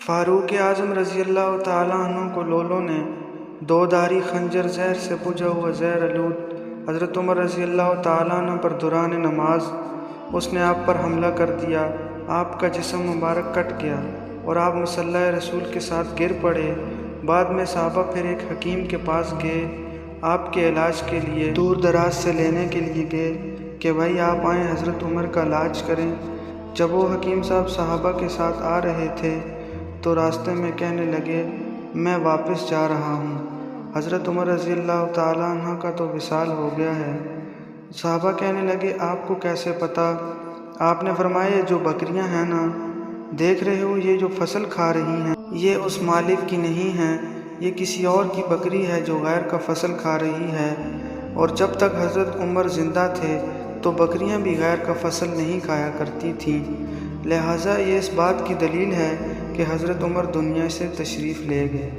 فاروق اعظم رضی اللہ تعالیٰ عنہ کو لولوں نے دو دھاری خنجر زہر سے بجھا ہوا زہر آلود حضرت عمر رضی اللہ تعالیٰ عنہ پر دوران نماز اس نے آپ پر حملہ کر دیا۔ آپ کا جسم مبارک کٹ گیا اور آپ مصلی رسول کے ساتھ گر پڑے۔ بعد میں صحابہ پھر ایک حکیم کے پاس گئے، آپ کے علاج کے لیے دور دراز سے لینے کے لیے گئے کہ بھائی آپ آئیں حضرت عمر کا علاج کریں۔ جب وہ حکیم صاحب صحابہ کے ساتھ آ رہے تھے تو راستے میں کہنے لگے میں واپس جا رہا ہوں، حضرت عمر رضی اللہ تعالیٰ عنہ کا تو وصال ہو گیا ہے۔ صحابہ کہنے لگے آپ کو کیسے پتہ؟ آپ نے فرمایا جو بکریاں ہیں نا، دیکھ رہے ہو یہ جو فصل کھا رہی ہیں، یہ اس مالک کی نہیں ہیں، یہ کسی اور کی بکری ہے جو غیر کا فصل کھا رہی ہے۔ اور جب تک حضرت عمر زندہ تھے تو بکریاں بھی غیر کا فصل نہیں کھایا کرتی تھیں، لہٰذا یہ اس بات کی دلیل ہے کہ حضرت عمر دنیا سے تشریف لے گئے۔